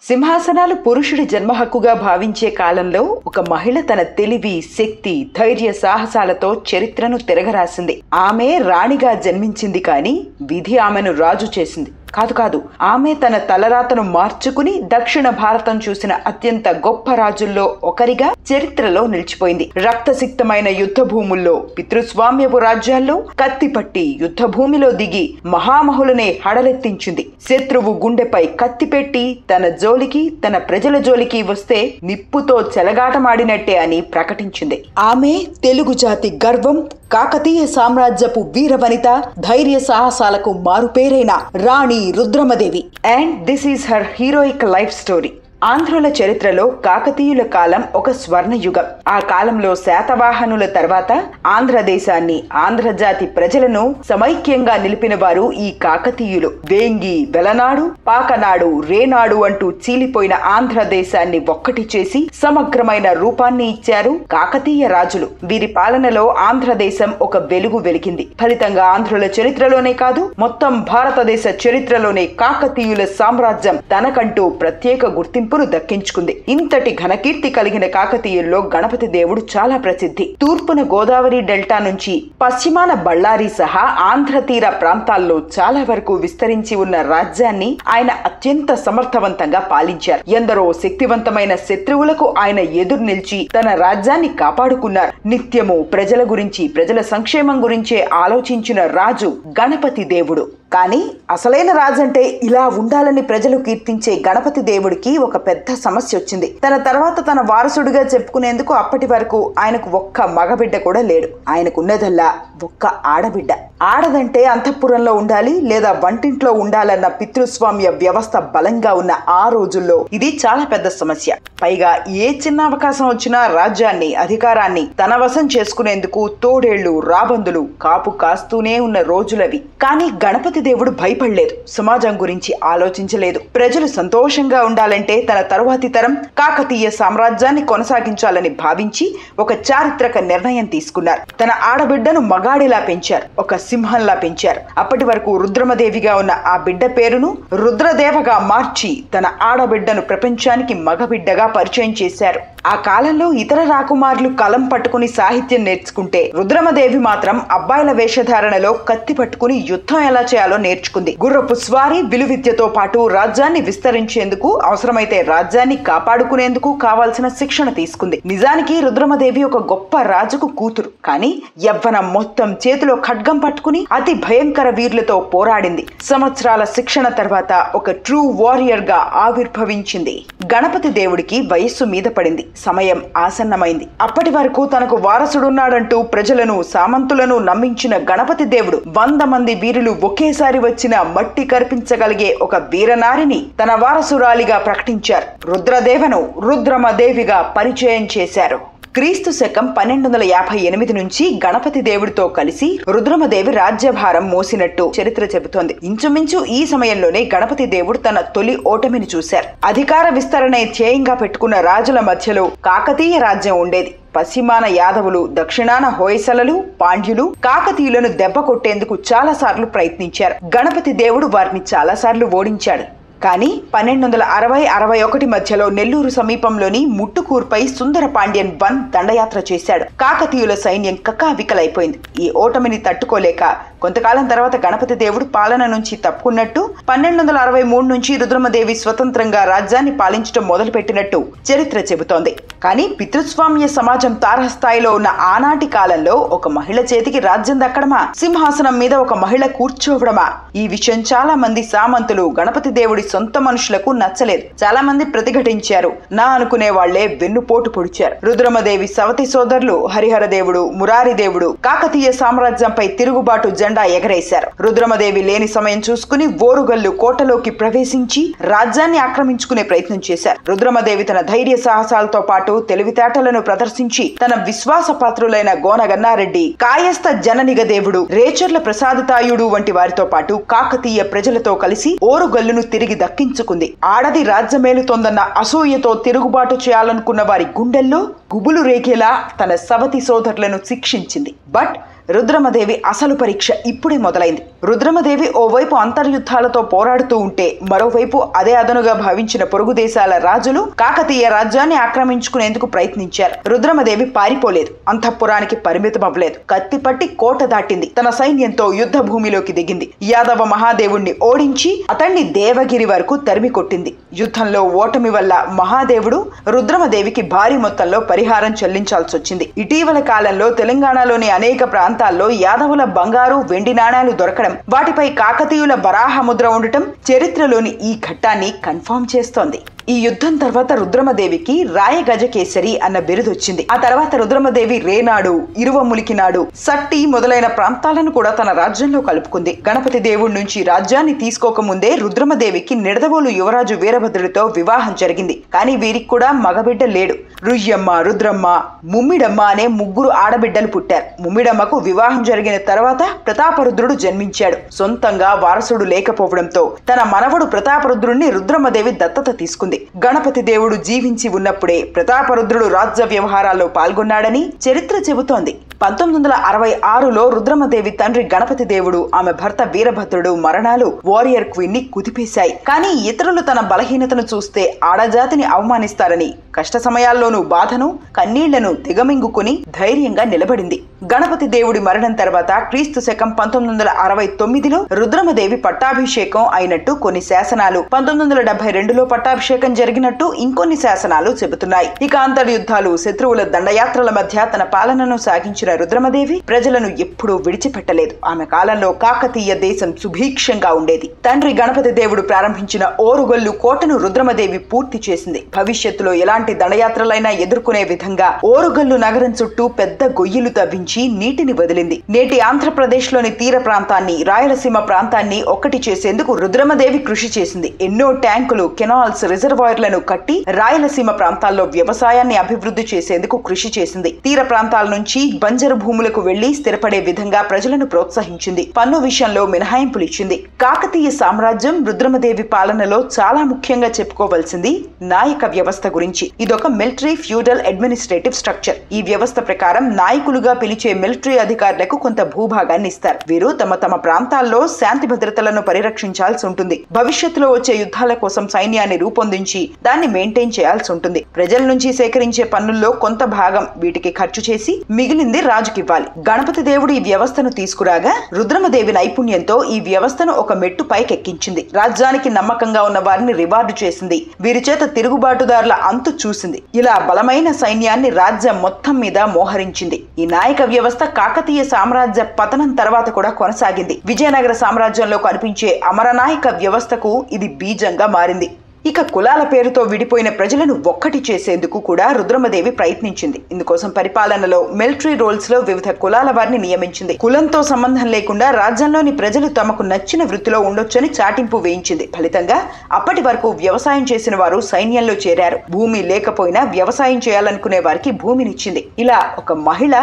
సింహాసనాలు పురుషుడి జన్మ హక్కుగా భావించే కాలంలో ఒక మహిళ తన తెలివి, శక్తి, ధైర్య సాహసాలతో చరిత్రను తిరగరాసింది. ఆమె రాణిగా జన్మించింది, కానీ విధి ఆమెను రాజు చేసింది. కాదు, ఆమె తన తలరాతను మార్చుకుని దక్షిణ భారతం చూసిన అత్యంత గొప్ప రాజుల్లో ఒకరిగా చరిత్రలో నిలిచిపోయింది. రక్తసిక్తమైన యుద్ధ భూముల్లో, పితృస్వామ్యపు రాజ్యాల్లో కత్తిపట్టి యుద్ధ భూమిలో దిగి మహామహులనే హడలెత్తించింది. శత్రువు గుండెపై కత్తిపెట్టి తన జోలికి, తన ప్రజల జోలికి వస్తే నిప్పుతో చెలగాటమాడినట్టే అని ప్రకటించింది. ఆమె తెలుగు జాతి గర్వం, కాకతీయ సామ్రాజ్యపు వీరవనిత, ధైర్య సాహసాలకు మారుపేరైన Rani Rudramadevi. And this is her heroic life story. ఆంధ్రుల చరిత్రలో కాకతీయుల కాలం ఒక స్వర్ణయుగం. ఆ కాలంలో శాతవాహనుల తర్వాత ఆంధ్రదేశాన్ని, ఆంధ్రజాతి ప్రజలను సమైక్యంగా నిలిపిన వారు ఈ కాకతీయులు. వేంగి, వెలనాడు, పాకనాడు, రేనాడు అంటూ చీలిపోయిన ఆంధ్రదేశాన్ని ఒక్కటి చేసి సమగ్రమైన రూపాన్ని ఇచ్చారు కాకతీయ రాజులు. వీరి పాలనలో ఆంధ్రదేశం ఒక వెలుగు వెలిగింది. ఫలితంగా ఆంధ్రుల చరిత్రలోనే కాదు, మొత్తం భారతదేశ చరిత్రలోనే కాకతీయుల సామ్రాజ్యం తనకంటూ ప్రత్యేక గుర్తింపు దక్కించుకుంది. ఇంతటి ఘనకీర్తి కలిగిన కాకతీయుల్లో గణపతి దేవుడు చాలా ప్రసిద్ధి. తూర్పున గోదావరి డెల్టా నుంచి పశ్చిమాన బళ్ళారి సహా ఆంధ్ర తీర ప్రాంతాల్లో చాలా వరకు విస్తరించి ఉన్న రాజ్యాన్ని ఆయన అత్యంత సమర్థవంతంగా పాలించారు. ఎందరో శక్తివంతమైన శత్రువులకు ఆయన ఎదురు నిలిచి తన రాజ్యాన్ని కాపాడుకున్నారు. నిత్యము ప్రజల గురించి, ప్రజల సంక్షేమం గురించే ఆలోచించిన రాజు గణపతి దేవుడు. కానీ అసలైన రాజంటే ఇలా ఉండాలని ప్రజలు కీర్తించే గణపతి దేవుడికి ఒక పెద్ద సమస్య వచ్చింది. తన తర్వాత తన వారసుడిగా చెప్పుకునేందుకు అప్పటి వరకు ఆయనకు ఒక్క మగబిడ్డ కూడా లేడు. ఆయనకున్నదల్లా ఒక్క ఆడబిడ్డ. ఆడదంటే అంతఃపురంలో ఉండాలి లేదా వంటింట్లో ఉండాలన్న పితృస్వామ్య వ్యవస్థ బలంగా ఉన్న ఆ రోజుల్లో ఇది చాలా పెద్ద సమస్య. పైగా ఏ చిన్న అవకాశం వచ్చినా రాజ్యాన్ని, అధికారాన్ని తన వశం చేసుకునేందుకు తోడేళ్లు, రాబందులు కాపు కాస్తూనే ఉన్న రోజులవి. కానీ గణపతి దేవుడు భయపడలేదు, సమాజం గురించి ఆలోచించలేదు. ప్రజలు సంతోషంగా ఉండాలంటే తన తరువాతి తరం కాకతీయ సామ్రాజ్యాన్ని కొనసాగించాలని భావించి ఒక చారిత్రక నిర్ణయం తీసుకున్నారు. తన ఆడబిడ్డను మగాడిలా పెంచారు, ఒక సింహంలా పెంచారు. అప్పటి వరకు రుద్రమదేవిగా ఉన్న ఆ బిడ్డ పేరును రుద్రదేవగా మార్చి తన ఆడబిడ్డను ప్రపంచానికి మగబిడ్డగా పరిచయం చేశారు. ఆ కాలంలో ఇతర రాకుమారులు కలం పట్టుకుని సాహిత్యం నేర్చుకుంటే రుద్రమదేవి మాత్రం అబ్బాయిల వేషధారణలో కత్తి పట్టుకుని యుద్ధం ఎలా చేయాలో నేర్చుకుంది. గుర్రపు స్వారీ, విలువిద్యతో పాటు రాజ్యాన్ని విస్తరించేందుకు, అవసరమైతే రాజ్యాన్ని కాపాడుకునేందుకు కావాల్సిన శిక్షణ తీసుకుంది. నిజానికి రుద్రమదేవి ఒక గొప్ప రాజుకు కూతురు. కానీ యవ్వనం మొత్తం చేతిలో ఖడ్గం పట్టుకుని అతి భయంకర వీరులతో పోరాడింది. సంవత్సరాల శిక్షణ తర్వాత ఒక ట్రూ వారియర్ గా ఆవిర్భవించింది. గణపతి దేవుడికి వయస్సు మీద పడింది. సమయం ఆసన్నమైంది. అప్పటి వరకు తనకు వారసుడున్నాడంటూ ప్రజలను, సామంతులను నమ్మించిన గణపతి దేవుడు 100 మంది వీరులు ఒకేసారి వచ్చిన మట్టి కర్పించగలిగే ఒక వీరనారిని తన వారసురాలిగా ప్రకటించారు. రుద్రదేవను రుద్రమదేవిగా పరిచయం చేశారు. క్రీస్తు శకం 1258 నుంచి గణపతి దేవుడితో కలిసి రుద్రమదేవి రాజ్యభారం మోసినట్టు చరిత్ర చెబుతోంది. ఇంచుమించు ఈ సమయంలోనే గణపతి దేవుడు తన తొలి ఓటమిని చూశారు. అధికార విస్తరణ ధ్యేయంగా పెట్టుకున్న రాజుల మధ్యలో కాకతీయ రాజ్యం ఉండేది. పశ్చిమాన యాదవులు, దక్షిణాన హోయసలలు, పాండ్యులు కాకతీయులను దెబ్బ కొట్టేందుకు చాలా సార్లు ప్రయత్నించారు. గణపతి దేవుడు వారిని చాలా సార్లు ఓడించాడు. కానీ 1260-61 మధ్యలో నెల్లూరు సమీపంలోని ముట్టుకూర్పై సుందర పాండ్యన్ 1 దండయాత్ర చేశాడు. కాకతీయుల సైన్యం కకావికలైపోయింది. ఈ ఓటమిని తట్టుకోలేక కొంతకాలం తర్వాత గణపతి దేవుడు పాలన నుంచి తప్పుకున్నట్టు, 1263 నుంచి రుద్రమదేవి స్వతంత్రంగా రాజ్యాన్ని పాలించడం మొదలుపెట్టినట్టు చరిత్ర చెబుతోంది. కానీ పితృస్వామ్య సమాజం తారస్థాయిలో ఉన్న ఆనాటి కాలంలో ఒక మహిళ చేతికి రాజ్యం దక్కడమా, సింహాసనం మీద ఒక మహిళ కూర్చోవడమా, ఈ విషయం చాలా మంది సామంతులు, గణపతి దేవుడి సొంత మనుషులకు నచ్చలేదు. చాలా మంది ప్రతిఘటించారు. నా అనుకునే వాళ్లే వెన్నుపోటు పొడిచారు. రుద్రమదేవి సవతి సోదరులు హరిహర దేవుడు, మురారి దేవుడు కాకతీయ సామ్రాజ్యంపై తిరుగుబాటు జెండా ఎగరేశారు. రుద్రమదేవి లేని సమయం చూసుకుని ఓరుగల్లు కోటలోకి ప్రవేశించి రాజ్యాన్ని ఆక్రమించుకునే ప్రయత్నం చేశారు. రుద్రమదేవి తన ధైర్య సాహసాలతో పాటు తెలివితేటలను ప్రదర్శించి తన విశ్వాస పాత్రులైన గోనగన్నారెడ్డి, కాయస్థ జననిగ దేవుడు, రేచర్ల ప్రసాదతాయుడు వంటి వారితో పాటు కాకతీయ ప్రజలతో కలిసి ఓరుగల్లును తిరిగి దక్కించుకుంది. ఆడది రాజ్యమేలుతోందన్న అసూయతో తిరుగుబాటు చేయాలనుకున్న వారి గుండెల్లో గుబులు రేగేలా తన సవతి సోదరులను శిక్షించింది. బట్ రుద్రమదేవి అసలు పరీక్ష ఇప్పుడే మొదలైంది. రుద్రమదేవి ఓవైపు అంతర్యుద్ధాలతో పోరాడుతూ ఉంటే మరోవైపు అదే అదనుగా భావించిన పొరుగు దేశాల రాజులు కాకతీయ రాజ్యాన్ని ఆక్రమించుకునేందుకు ప్రయత్నించారు. రుద్రమదేవి పారిపోలేదు, అంతఃపురానికి పరిమితం అవ్వలేదు. కత్తిపట్టి కోట దాటింది. తన సైన్యంతో యుద్ధ భూమిలోకి దిగింది. యాదవ మహాదేవుణ్ణి ఓడించి అతన్ని దేవగిరి వరకు తరిమి కొట్టింది. యుద్ధంలో ఓటమి వల్ల మహాదేవుడు రుద్రమదేవికి భారీ మొత్తంలో పరిహారం చెల్లించాల్సి వచ్చింది. ఇటీవల కాలంలో తెలంగాణలోని అనేక ప్రాంతాల్లో యాదవుల బంగారు, వెండి నాణాలు దొరకడం, వాటిపై కాకతీయుల వరాహముద్ర ఉండటం చరిత్రలోని ఈ ఘట్టాన్ని కన్ఫర్మ్ చేస్తోంది. ఈ యుద్ధం తర్వాత రుద్రమదేవికి రాయగజకేసరి అన్న బిరుదొచ్చింది. ఆ తర్వాత రుద్రమదేవి రేనాడు, ఇరువములికినాడు, సట్టి మొదలైన ప్రాంతాలను కూడా తన రాజ్యంలో కలుపుకుంది. గణపతి దేవుడి నుంచి రాజ్యాన్ని తీసుకోకముందే రుద్రమదేవికి నిడదవోలు యువరాజు వీరభద్రుడితో వివాహం జరిగింది. కానీ వీరికి కూడా మగబిడ్డ లేడు. రుయ్యమ్మ, రుద్రమ్మ, ముమ్మిడమ్మ అనే 3 ఆడబిడ్డలు పుట్టారు. ముమ్మిడమ్మకు వివాహం జరిగిన తర్వాత ప్రతాపరుద్రుడు జన్మించాడు. సొంతంగా వారసుడు లేకపోవడంతో తన మనవడు ప్రతాపరుద్రుడిని రుద్రమదేవి దత్తత తీసుకుంది. గణపతి దేవుడు జీవించి ఉన్నప్పుడే ప్రతాపరుద్రుడు రాజ్య వ్యవహారాల్లో పాల్గొన్నాడని చరిత్ర చెబుతోంది. 1966లో రుద్రమదేవి తండ్రి గణపతి దేవుడు, ఆమె భర్త వీరభద్రుడు మరణాలు వారియర్ క్వీన్ ని కుదిపేశాయి. కానీ ఇతరులు తన బలహీనతను చూస్తే ఆడజాతిని అవమానిస్తారని కష్ట సమయాల్లోనూ బాధను, కన్నీళ్లను దిగమింగుకుని ధైర్యంగా నిలబడింది. గణపతి దేవుడి మరణం తర్వాత క్రీస్తు శకం 1969లో రుద్రమదేవి పట్టాభిషేకం అయినట్టు కొన్ని శాసనాలు, 1972లో పట్టాభిషేకం జరిగినట్టు ఇంకొన్ని శాసనాలు చెబుతున్నాయి. ఇక అంతర్యుద్ధాలు, శత్రువుల దండయాత్రల మధ్య తన పాలనను సాగించిన రుద్రమదేవి ప్రజలను ఎప్పుడూ విడిచిపెట్టలేదు. ఆమె కాలంలో కాకతీయ దేశం సుభిక్షంగా ఉండేది. తండ్రి గణపతి దేవుడు ప్రారంభించిన ఓరుగల్లు కోటను రుద్రమదేవి పూర్తి చేసింది. భవిష్యత్తులో ఎలాంటి దండయాత్రలైనా ఎదుర్కొనే విధంగా ఓరుగల్లు నగరం చుట్టూ పెద్ద గొయ్యిలు తవ్వించి నీటిని వదిలింది. నేటి ఆంధ్రప్రదేశ్ లోని తీర ప్రాంతాన్ని, రాయలసీమ ప్రాంతాన్ని ఒక్కటి చేసేందుకు రుద్రమదేవి కృషి చేసింది. ఎన్నో ట్యాంకులు, కెనాల్స్, రిజర్వాయర్లను కట్టి రాయలసీమ ప్రాంతాల్లో వ్యవసాయాన్ని అభివృద్ధి చేసేందుకు కృషి చేసింది. తీర ప్రాంతాల నుంచి బంజరు భూములకు వెళ్లి స్థిరపడే విధంగా ప్రజలను ప్రోత్సహించింది. పన్ను విషయంలో మినహాయింపులు ఇచ్చింది. కాకతీయ సామ్రాజ్యం రుద్రమదేవి పాలనలో చాలా ముఖ్యంగా చెప్పుకోవాల్సింది నాయక వ్యవస్థ గురించి. ఇదొక మిలిటరీ ఫ్యూడల్ అడ్మినిస్ట్రేటివ్ స్ట్రక్చర్. ఈ వ్యవస్థ ప్రకారం నాయకులుగా పిలిచే మిలిటరీ అధికారులకు కొంత భూభాగాన్ని ఇస్తారు. వీరు తమ తమ ప్రాంతాల్లో శాంతి భద్రతలను పరిరక్షించాల్సి ఉంటుంది. భవిష్యత్తులో వచ్చే యుద్ధాల కోసం సైన్యాన్ని రూపొందించి దాన్ని మెయింటైన్ చేయాల్సి ఉంటుంది. ప్రజల నుంచి సేకరించే పన్నుల్లో కొంత భాగం వీటికి ఖర్చు చేసి మిగిలింది రాజుకివ్వాలి. గణపతి దేవుడు ఈ వ్యవస్థను తీసుకురాగా రుద్రమదేవి నైపుణ్యంతో ఈ వ్యవస్థను ఒక మెట్టు పైకెక్కించింది. రాజ్యానికి నమ్మకంగా ఉన్న వారిని రివార్డు చేసింది. వీరి చేత తిరుగుబాటుదారుల అంతు చూసింది. ఇలా బలమైన సైన్యాన్ని రాజ్యం మొత్తం మీద మోహరించింది. ఈ నాయక వ్యవస్థ కాకతీయ సామ్రాజ్య పతనం తర్వాత కూడా కొనసాగింది. విజయనగర సామ్రాజ్యంలో కనిపించే అమరనాయక వ్యవస్థకు ఇది బీజంగా మారింది. ఇక కులాల పేరుతో విడిపోయిన ప్రజలను ఒక్కటి చేసేందుకు కూడా రుద్రమదేవి ప్రయత్నించింది. ఇందుకోసం పరిపాలనలో మిలిటరీ రోల్స్ లో వివిధ కులాల వారిని నియమించింది. కులంతో సంబంధం లేకుండా రాజ్యంలోని ప్రజలు తమకు నచ్చిన వృత్తిలో ఉండొచ్చని చాటింపు వేయించింది. ఫలితంగా అప్పటి వరకు వ్యవసాయం చేసిన వారు సైన్యంలో చేరారు. భూమి లేకపోయినా వ్యవసాయం చేయాలనుకునే వారికి భూమినిచ్చింది. ఇలా ఒక మహిళ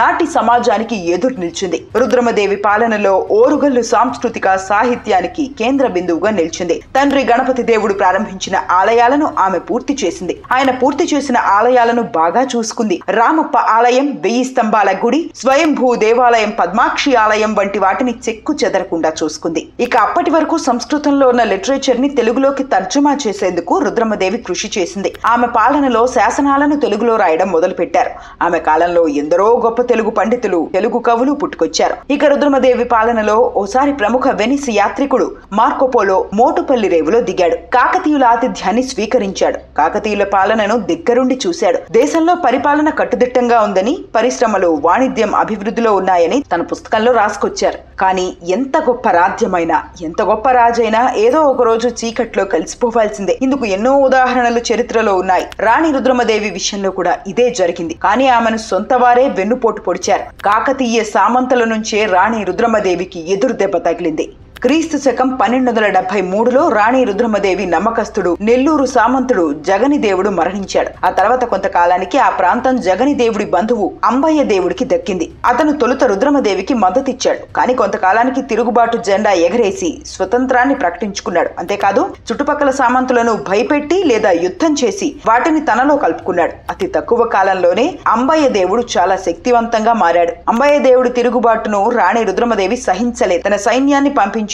నాటి సమాజానికి ఎదురు నిలిచింది. రుద్రమదేవి పాలనలో ఓరుగల్లు సాంస్కృతిక సాహిత్యానికి కేంద్ర బిందువుగా నిలిచింది. తండ్రి గణపతి దేవుడు ప్రారంభించిన ఆలయాలను ఆమె పూర్తి చేసింది. ఆయన పూర్తి చేసిన ఆలయాలను బాగా చూసుకుంది. రామప్ప ఆలయం, 1000 స్తంభాల గుడి, స్వయంభూ దేవాలయం, పద్మాక్షి ఆలయం వంటి వాటిని చెక్కు చెదరకుండా చూసుకుంది. ఇక అప్పటి వరకు సంస్కృతంలో ఉన్న లిటరేచర్ ని తెలుగులోకి తర్జుమా చేసేందుకు రుద్రమదేవి కృషి చేసింది. ఆమె పాలనలో శాసనాలను తెలుగులో రాయడం మొదలుపెట్టారు. ఆమె కాలంలో ఎందరో గొప్ప తెలుగు పండితులు, తెలుగు కవులు పుట్టుకొచ్చారు. ఇక రుద్రమదేవి పాలనలో ఓసారి ప్రముఖ వెనిస్ యాత్రికుడు మార్కోపోలో మోటుపల్లి రేవులో దిగాడు. కాకతీయుల ఆతిథ్యాన్ని స్వీకరించాడు. కాకతీయుల పాలనను దగ్గరుండి చూశాడు. దేశంలో పరిపాలన కట్టుదిట్టంగా ఉందని, పరిశ్రమలు, వాణిజ్యం అభివృద్ధిలో ఉన్నాయని తన పుస్తకంలో రాసుకొచ్చారు. కానీ ఎంత గొప్ప రాజ్యమైనా, ఎంత గొప్ప రాజైనా ఏదో ఒక రోజు చీకట్లో కలిసిపోవాల్సిందే. ఇందుకు ఎన్నో ఉదాహరణలు చరిత్రలో ఉన్నాయి. రాణి రుద్రమదేవి విషయంలో కూడా ఇదే జరిగింది. కానీ ఆమెను సొంత వారే వెన్నుపోటు పొడిచారు. కాకతీయ సామంతుల నుంచే రాణి రుద్రమదేవికి ఎదురు దెబ్బ తగిలింది. క్రీస్తు శకం 1273లో రాణి రుద్రమదేవి నమ్మకస్తుడు నెల్లూరు సామంతుడు జగనిదేవుడు మరణించాడు. ఆ తర్వాత కొంతకాలానికి ఆ ప్రాంతం జగనిదేవుడి బంధువు అంబయ్య దేవుడికి దక్కింది. అతను తొలుత రుద్రమదేవికి మద్దతిచ్చాడు. కానీ కొంతకాలానికి తిరుగుబాటు జెండా ఎగరేసి స్వతంత్రాన్ని ప్రకటించుకున్నాడు. అంతేకాదు చుట్టుపక్కల సామంతులను భయపెట్టి లేదా యుద్ధం చేసి వాటిని తనలో కలుపుకున్నాడు. అతి తక్కువ కాలంలోనే అంబయ్య దేవుడు చాలా శక్తివంతంగా మారాడు. అంబయ్య దేవుడి తిరుగుబాటును రాణి రుద్రమదేవి సహించలేదు. తన సైన్యాన్ని పంపించింది.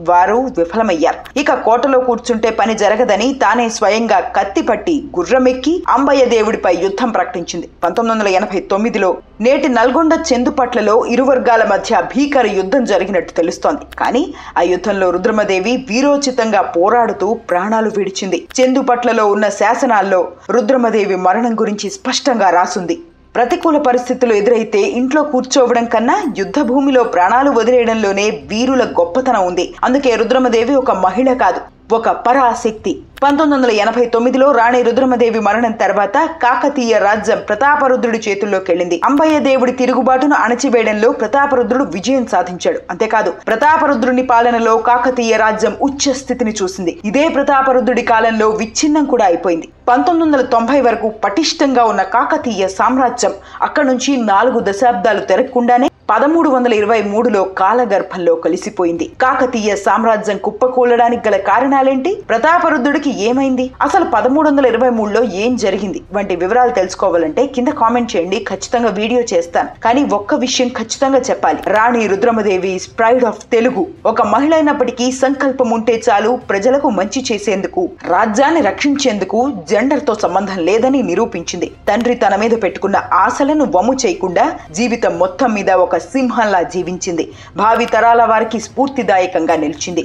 వారు విఫలమయ్యారు. ఇక కోటలో కూర్చుంటే పని జరగదని తానే స్వయంగా కత్తిపట్టి గుర్రమెక్కి అంబయ్య దేవుడిపై యుద్ధం ప్రకటించింది. 1989లో నేటి నల్గొండ చెందుపట్లలో ఇరు వర్గాల మధ్య భీకర యుద్ధం జరిగినట్టు తెలుస్తోంది. కానీ ఆ యుద్ధంలో రుద్రమదేవి వీరోచితంగా పోరాడుతూ ప్రాణాలు విడిచింది. చెందుపట్లలో ఉన్న శాసనాల్లో రుద్రమదేవి మరణం గురించి స్పష్టంగా రాసుంది. ప్రతికూల పరిస్థితులు ఎదురైతే ఇంట్లో కూర్చోవడం కన్నా యుద్ధ భూమిలో ప్రాణాలు వదిలేయడంలోనే వీరుల గొప్పతనం ఉంది. అందుకే రుద్రమదేవి ఒక మహిళ కాదు, ఒక పరాశక్తి. 1989లో రాణి రుద్రమదేవి మరణం తర్వాత కాకతీయ రాజ్యం ప్రతాపరుద్రుడి చేతుల్లోకి వెళ్ళింది. అంబయ్య దేవుడి తిరుగుబాటును అణచివేయడంలో ప్రతాపరుద్రుడు విజయం సాధించాడు. అంతేకాదు ప్రతాపరుద్రుని పాలనలో కాకతీయ రాజ్యం ఉచ్చ స్థితిని చూసింది. ఇదే ప్రతాపరుద్రుడి కాలంలో విచ్ఛిన్నం కూడా అయిపోయింది. 1990 వరకు పటిష్టంగా ఉన్న కాకతీయ సామ్రాజ్యం అక్కడి నుంచి 4 దశాబ్దాలు తిరగకుండానే 1323లో కాలగర్భంలో కలిసిపోయింది. కాకతీయ సామ్రాజ్యం కుప్పకూలడానికి గల కారణాలేంటి? ప్రతాపరుద్రుడికి ఏమైంది? అసలు 1323లో ఏం జరిగింది? వంటి వివరాలు తెలుసుకోవాలంటే కింద కామెంట్ చేయండి, ఖచ్చితంగా వీడియో చేస్తాను. కానీ ఒక్క విషయం ఖచ్చితంగా చెప్పాలి, రాణి రుద్రమదేవి ప్రైడ్ ఆఫ్ తెలుగు. ఒక మహిళ అయినప్పటికీ సంకల్పం ఉంటే చాలు ప్రజలకు మంచి చేసేందుకు, రాజ్యాన్ని రక్షించేందుకు జెండర్ తో సంబంధం లేదని నిరూపించింది. తండ్రి తన మీద పెట్టుకున్న ఆశలను వమ్ము చేయకుండా జీవితం మొత్తం మీద ఒక సింహంలా జీవించింది. భావి తరాల వారికి స్ఫూర్తిదాయకంగా నిలిచింది.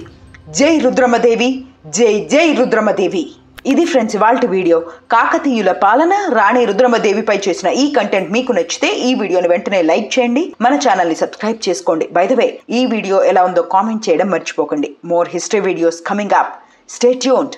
జై రుద్రమదేవి, జై జై రుద్రమదేవి. ఇది ఫ్రెండ్స్ ఇవాల్టి వీడియో. కాకతీయుల పాలన, రాణి రుద్రమదేవిపై చేసిన ఈ కంటెంట్ మీకు నచ్చితే ఈ వీడియోని వెంటనే లైక్ చేయండి, మన ఛానల్ ని సబ్స్క్రైబ్ చేసుకోండి. బై ద వే, ఈ వీడియో ఎలా ఉందో కామెంట్ చేయడం మర్చిపోకండి. More history videos coming up. Stay tuned.